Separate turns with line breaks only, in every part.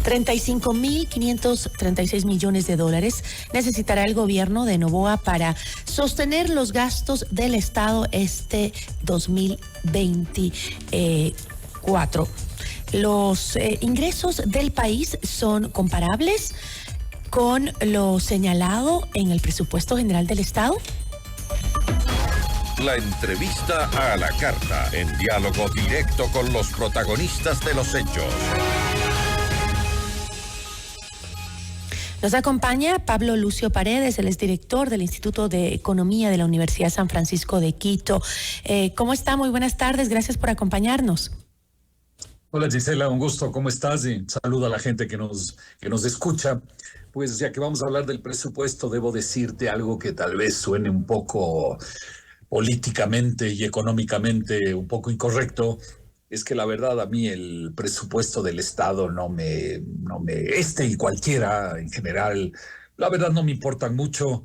$35.536 millones necesitará el gobierno de Noboa para sostener los gastos del Estado este 2024. Los ingresos del país son comparables con lo señalado en el presupuesto general del Estado.
La entrevista a la carta, en diálogo directo con los protagonistas de los hechos.
Nos acompaña Pablo Lucio Paredes, él es director del Instituto de Economía de la Universidad San Francisco de Quito. ¿Cómo está? Muy buenas tardes, gracias por acompañarnos.
Hola Gisela, un gusto, ¿cómo estás? Y saludo a la gente que nos escucha. Pues ya que vamos a hablar del presupuesto, debo decirte algo que tal vez suene un poco políticamente y económicamente un poco incorrecto. Es que la verdad a mí el presupuesto del Estado este y cualquiera en general, la verdad no me importan mucho,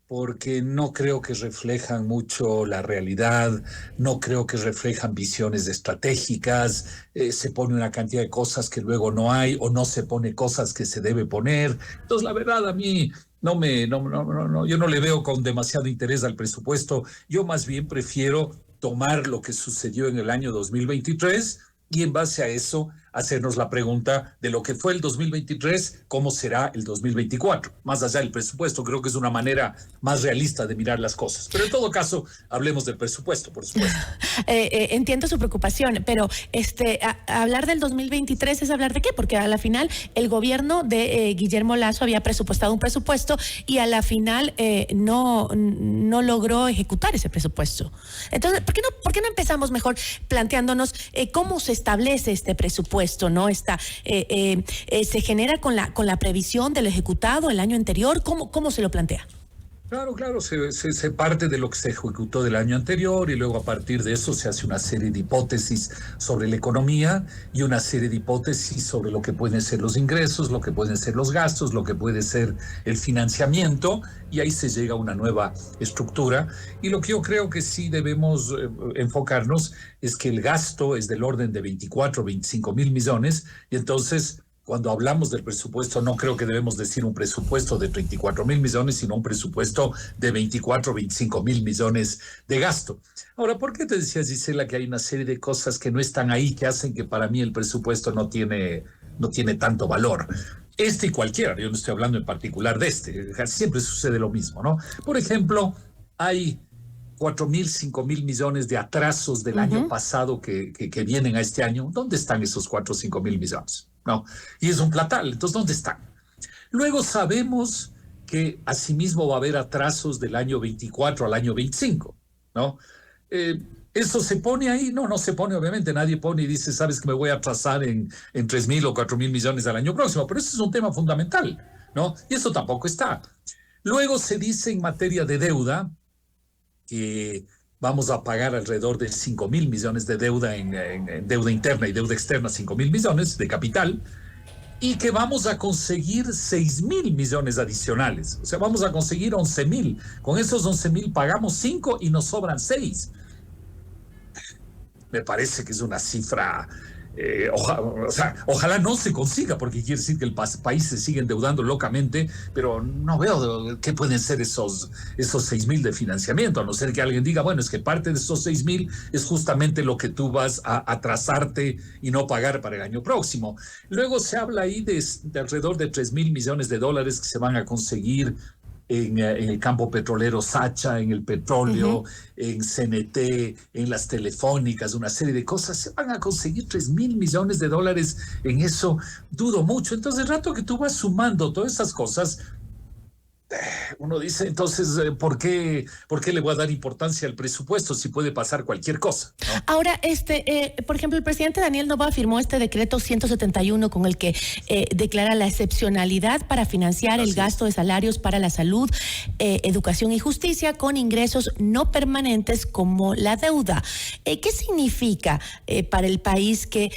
porque no creo que reflejan mucho la realidad, no creo que reflejan visiones estratégicas, se pone una cantidad de cosas que luego no hay o no se pone cosas que se debe poner. Entonces, la verdad, a mí yo no le veo con demasiado interés al presupuesto. Yo más bien prefiero tomar lo que sucedió en el año 2023 y en base a eso hacernos la pregunta de lo que fue el 2023, ¿cómo será el 2024? Más allá del presupuesto, creo que es una manera más realista de mirar las cosas. Pero en todo caso, hablemos del presupuesto, por supuesto.
Entiendo su preocupación, pero hablar del 2023 es hablar de qué, porque a la final el gobierno de Guillermo Lasso había presupuestado un presupuesto y a la final no logró ejecutar ese presupuesto. Entonces, ¿por qué no empezamos mejor planteándonos cómo se establece este presupuesto? ¿No? ¿Se genera con la previsión de lo ejecutado el año anterior? ¿Cómo se lo plantea?
Claro, se parte de lo que se ejecutó del año anterior y luego a partir de eso se hace una serie de hipótesis sobre la economía y una serie de hipótesis sobre lo que pueden ser los ingresos, lo que pueden ser los gastos, lo que puede ser el financiamiento, y ahí se llega a una nueva estructura. Y lo que yo creo que sí debemos enfocarnos es que el gasto es del orden de 24 o 25 mil millones, y entonces cuando hablamos del presupuesto, no creo que debemos decir un presupuesto de 34 mil millones, sino un presupuesto de 24 o 25 mil millones de gasto. Ahora, ¿por qué te decía, Gisela, que hay una serie de cosas que no están ahí, que hacen que para mí el presupuesto no tiene tanto valor? Este y cualquiera, yo no estoy hablando en particular de siempre sucede lo mismo, ¿no? Por ejemplo, hay 4.000, 5.000 millones de atrasos del año pasado que vienen a este año. ¿Dónde están esos 4 o 5.000 millones? No, y es un platal. Entonces, ¿dónde están? Luego sabemos que asimismo va a haber atrasos del año 24 al año 25, ¿no? ¿Eso se pone ahí? No se pone, obviamente. Nadie pone y dice, sabes que me voy a atrasar en 3.000 o 4.000 millones al año próximo, pero ese es un tema fundamental, ¿no? Y eso tampoco está. Luego se dice en materia de deuda que vamos a pagar alrededor de 5.000 millones de deuda en deuda interna y deuda externa, 5.000 millones de capital, y que vamos a conseguir 6.000 millones adicionales. O sea, vamos a conseguir 11.000. Con esos 11.000 pagamos 5 y nos sobran 6. Me parece que es una cifra... ojalá no se consiga, porque quiere decir que el país se sigue endeudando locamente, pero no veo qué pueden ser esos 6.000 de financiamiento, a no ser que alguien diga, bueno, es que parte de esos 6.000 es justamente lo que tú vas a atrasarte y no pagar para el año próximo. Luego se habla ahí de alrededor de 3.000 millones de dólares que se van a conseguir en el campo petrolero Sacha, en el petróleo, en CNT, en las telefónicas, una serie de cosas. Se van a conseguir 3.000 millones de dólares en eso, dudo mucho. Entonces, el rato que tú vas sumando todas esas cosas, uno dice, entonces, ¿por qué le voy a dar importancia al presupuesto si puede pasar cualquier cosa, ¿no?
Ahora, por ejemplo, el presidente Daniel Noboa firmó este decreto 171 con el que declara la excepcionalidad para financiar el gasto de salarios para la salud, educación y justicia con ingresos no permanentes como la deuda. ¿Qué significa para el país que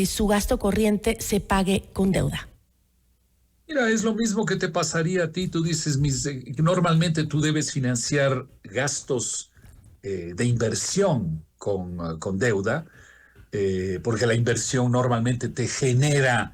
su gasto corriente se pague con deuda?
Mira, es lo mismo que te pasaría a ti. Tú dices, normalmente tú debes financiar gastos de inversión con deuda, porque la inversión normalmente te genera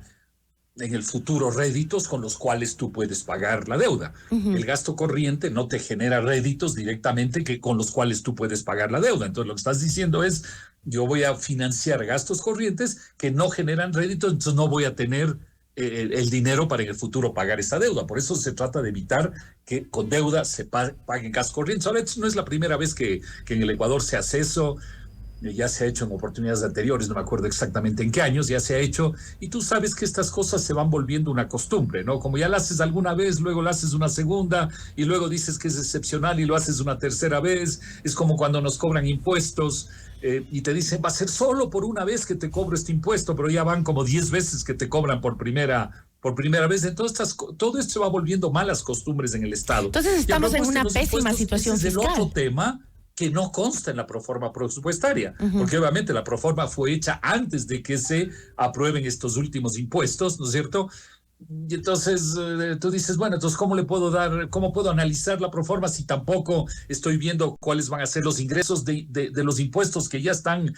en el futuro réditos con los cuales tú puedes pagar la deuda. El gasto corriente no te genera réditos directamente con los cuales tú puedes pagar la deuda. Entonces lo que estás diciendo es, yo voy a financiar gastos corrientes que no generan réditos, entonces no voy a tener el dinero para en el futuro pagar esa deuda. Por eso se trata de evitar que con deuda se paguen gastos corrientes. Ahora, esto no es la primera vez que en el Ecuador se hace eso. Ya se ha hecho en oportunidades anteriores, no me acuerdo exactamente en qué años, ya se ha hecho, y tú sabes que estas cosas se van volviendo una costumbre, ¿no? Como ya lo haces alguna vez, luego lo haces una segunda, y luego dices que es excepcional y lo haces una tercera vez. Es como cuando nos cobran impuestos y te dicen, va a ser solo por una vez que te cobro este impuesto, pero ya van como 10 veces que te cobran por primera vez. Entonces, todo esto se va volviendo malas costumbres en el Estado.
Entonces estamos en una pésima situación fiscal.
Ese es el otro tema que no consta en la proforma presupuestaria, porque obviamente la proforma fue hecha antes de que se aprueben estos últimos impuestos, ¿no es cierto? Y entonces tú dices, bueno, entonces cómo puedo analizar la proforma si tampoco estoy viendo cuáles van a ser los ingresos de los impuestos que ya están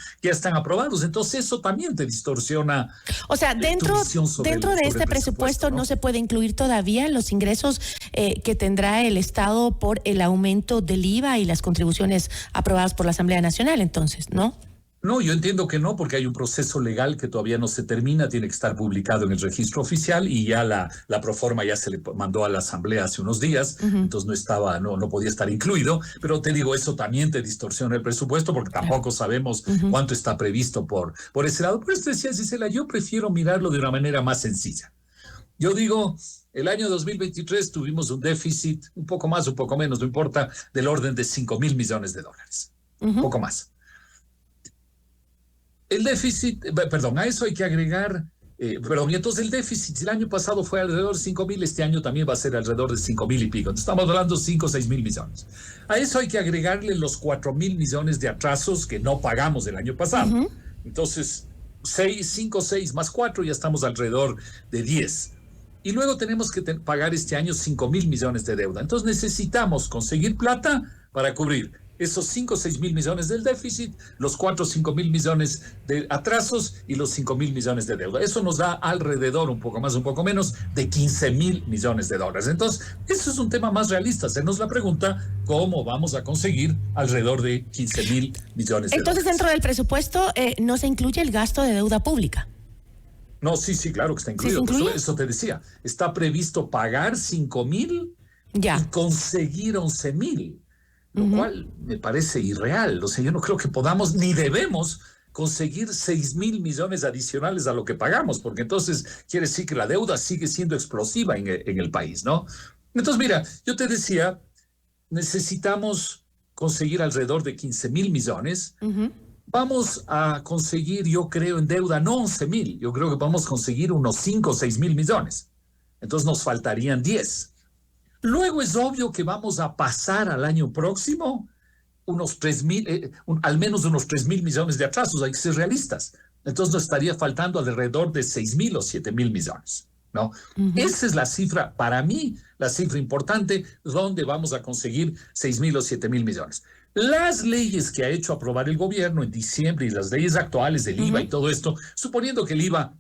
aprobados? Entonces eso también te distorsiona.
O sea, dentro de este presupuesto no se puede incluir todavía los ingresos que tendrá el Estado por el aumento del IVA y las contribuciones aprobadas por la Asamblea Nacional, entonces, ¿no?
No, yo entiendo que no, porque hay un proceso legal que todavía no se termina, tiene que estar publicado en el registro oficial y ya la proforma ya se le mandó a la Asamblea hace unos días, entonces no podía estar incluido, pero te digo, eso también te distorsiona el presupuesto porque tampoco sabemos cuánto está previsto por ese lado. Por eso decía Gisela, yo prefiero mirarlo de una manera más sencilla. Yo digo, el año 2023 tuvimos un déficit, un poco más, un poco menos, no importa, del orden de 5.000 millones de dólares, un poco más. El déficit, a eso hay que agregar, y entonces el déficit el año pasado fue alrededor de 5.000, este año también va a ser alrededor de 5.000 y pico. Entonces estamos hablando de 5 o 6.000 millones. A eso hay que agregarle los 4.000 millones de atrasos que no pagamos el año pasado. Entonces, 5, 6 más 4, ya estamos alrededor de 10. Y luego tenemos que pagar este año 5.000 millones de deuda. Entonces necesitamos conseguir plata para cubrir esos 5 o 6 mil millones del déficit, los 4 o 5 mil millones de atrasos y los 5 mil millones de deuda. Eso nos da alrededor, un poco más, un poco menos, de 15.000 millones de dólares. Entonces, eso es un tema más realista. Hacernos la pregunta, ¿cómo vamos a conseguir alrededor de 15.000 millones de dólares?
Entonces, dentro del presupuesto, ¿no se incluye el gasto de deuda pública?
No, sí, claro que está incluido. ¿Sí eso te decía. Está previsto pagar 5.000 y conseguir 11.000. Lo cual me parece irreal. O sea, yo no creo que podamos ni debemos conseguir 6.000 millones adicionales a lo que pagamos, porque entonces quiere decir que la deuda sigue siendo explosiva en el país, ¿no? Entonces, mira, yo te decía, necesitamos conseguir alrededor de 15.000 millones. Vamos a conseguir, yo creo, en deuda, no 11.000, yo creo que vamos a conseguir unos 5 o 6.000 millones. Entonces nos faltarían 10. Luego es obvio que vamos a pasar al año próximo unos 3.000, al menos unos 3.000 millones de atrasos, hay que ser realistas. Entonces nos estaría faltando alrededor de 6.000 o 7.000 millones, ¿no? Esa es la cifra, para mí, la cifra importante, donde vamos a conseguir 6.000 o 7.000 millones. Las leyes que ha hecho aprobar el gobierno en diciembre y las leyes actuales del IVA y todo esto, suponiendo que el IVA,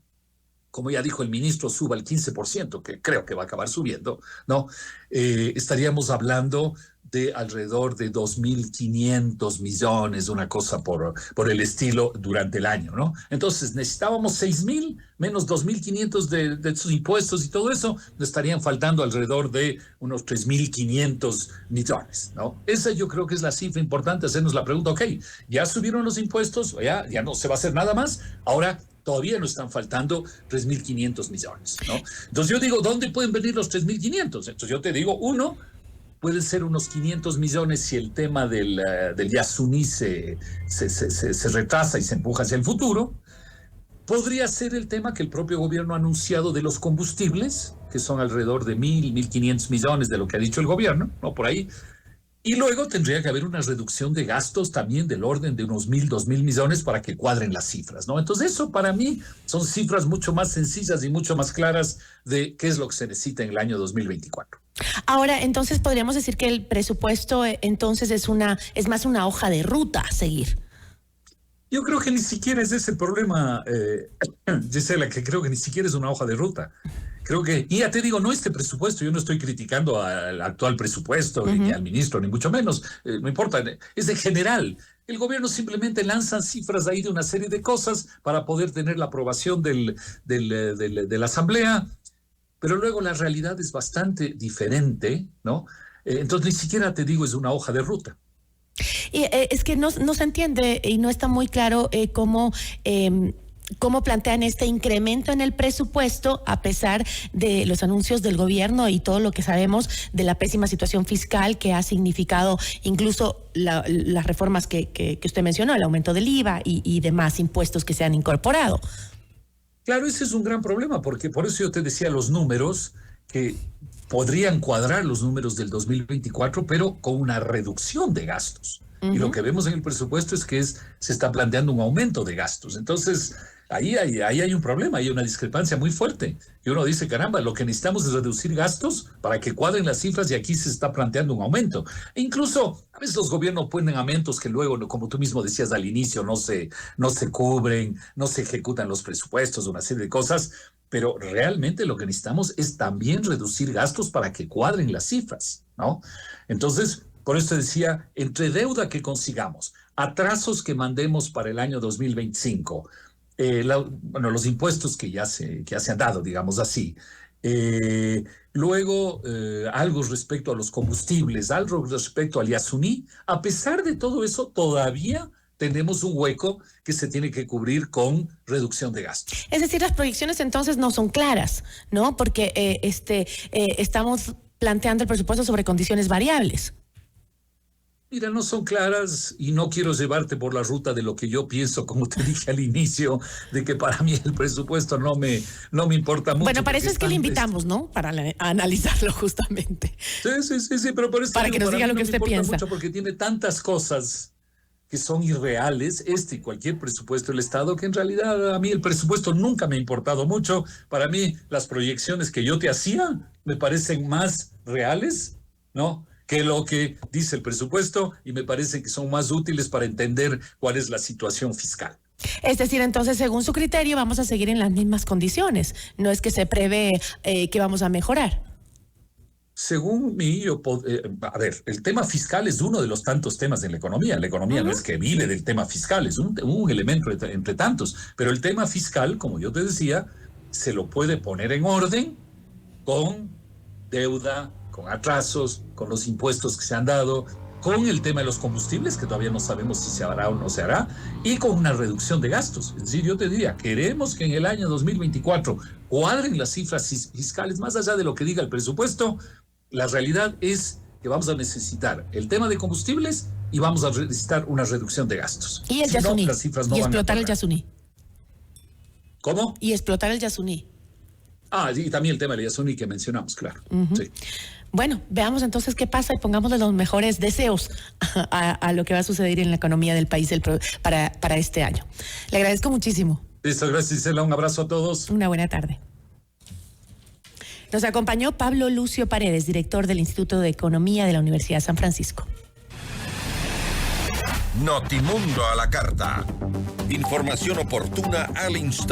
como ya dijo el ministro, suba al 15%, que creo que va a acabar subiendo, ¿no? Estaríamos hablando de alrededor de 2.500 millones, una cosa por el estilo, durante el año, ¿no? Entonces, necesitábamos 6.000 menos 2.500 de esos impuestos y todo eso, nos estarían faltando alrededor de unos 3.500 millones, ¿no? Esa yo creo que es la cifra importante, hacernos la pregunta, ok, ya subieron los impuestos, ya no se va a hacer nada más, ahora todavía nos están faltando 3.500 millones, ¿no? Entonces yo digo, ¿dónde pueden venir los 3.500? Entonces yo te digo, uno, pueden ser unos 500 millones si el tema del Yasuní se retrasa y se empuja hacia el futuro. Podría ser el tema que el propio gobierno ha anunciado de los combustibles, que son alrededor de 1.500 millones de lo que ha dicho el gobierno, ¿no? Por ahí. Y luego tendría que haber una reducción de gastos también del orden de unos 1.000, 2.000 millones para que cuadren las cifras, ¿no? Entonces eso para mí son cifras mucho más sencillas y mucho más claras de qué es lo que se necesita en el año 2024.
Ahora, entonces podríamos decir que el presupuesto entonces es más una hoja de ruta a seguir.
Yo creo que ni siquiera es ese el problema, Gisela, que creo que ni siquiera es una hoja de ruta. Creo que, y ya te digo, no este presupuesto, yo no estoy criticando al actual presupuesto, ni al ministro, ni mucho menos, no importa, es en general. El gobierno simplemente lanza cifras ahí de una serie de cosas para poder tener la aprobación de la Asamblea, pero luego la realidad es bastante diferente, ¿no? Entonces ni siquiera te digo es una hoja de ruta.
Y es que no se entiende y no está muy claro cómo plantean este incremento en el presupuesto a pesar de los anuncios del gobierno y todo lo que sabemos de la pésima situación fiscal que ha significado incluso las reformas que usted mencionó, el aumento del IVA y demás impuestos que se han incorporado.
Claro, ese es un gran problema, porque por eso yo te decía los números que podrían cuadrar los números del 2024, pero con una reducción de gastos. Y lo que vemos en el presupuesto es que se está planteando un aumento de gastos. Entonces, ahí hay un problema, hay una discrepancia muy fuerte. Y uno dice, caramba, lo que necesitamos es reducir gastos para que cuadren las cifras y aquí se está planteando un aumento. E incluso, a veces los gobiernos ponen aumentos que luego, como tú mismo decías al inicio, no se cubren, no se ejecutan los presupuestos, una serie de cosas. Pero realmente lo que necesitamos es también reducir gastos para que cuadren las cifras, ¿no? Entonces, por eso te decía, entre deuda que consigamos, atrasos que mandemos para el año 2025, los impuestos que ya se han dado, digamos así, luego algo respecto a los combustibles, algo respecto al Yasuní, a pesar de todo eso, todavía tenemos un hueco que se tiene que cubrir con reducción de gastos.
Es decir, las proyecciones entonces no son claras, ¿no? Porque estamos planteando el presupuesto sobre condiciones variables.
Mira, no son claras y no quiero llevarte por la ruta de lo que yo pienso, como te dije al inicio, de que para mí el presupuesto no me importa mucho.
Bueno, para eso es que le invitamos, ¿no? Para analizarlo justamente.
Sí, pero por eso
para que nos diga lo que usted piensa.
Mucho porque tiene tantas cosas que son irreales, y cualquier presupuesto del Estado, que en realidad a mí el presupuesto nunca me ha importado mucho. Para mí las proyecciones que yo te hacía me parecen más reales, ¿no?, que lo que dice el presupuesto, y me parece que son más útiles para entender cuál es la situación fiscal.
Es decir, entonces, según su criterio, vamos a seguir en las mismas condiciones. No es que se prevé que vamos a mejorar.
Según mí, a ver, el tema fiscal es uno de los tantos temas en la economía. La economía no es que vive del tema fiscal, es un elemento entre tantos. Pero el tema fiscal, como yo te decía, se lo puede poner en orden con deuda, con atrasos, con los impuestos que se han dado, con el tema de los combustibles, que todavía no sabemos si se hará o no se hará, y con una reducción de gastos. Es decir, yo te diría, queremos que en el año 2024 cuadren las cifras fiscales, más allá de lo que diga el presupuesto. La realidad es que vamos a necesitar el tema de combustibles y vamos a necesitar una reducción de gastos.
Y el Yasuní.
No, las cifras no
y
van
explotar el Yasuní.
¿Cómo?
Y explotar el Yasuní.
Y también el tema del Yasuní que mencionamos, claro. Sí.
Bueno, veamos entonces qué pasa y pongámosle los mejores deseos a lo que va a suceder en la economía del país para este año. Le agradezco muchísimo.
Listo, gracias, Gisela. Un abrazo a todos.
Una buena tarde. Nos acompañó Pablo Lucio Paredes, director del Instituto de Economía de la Universidad de San Francisco.
Notimundo a la carta. Información oportuna al instante.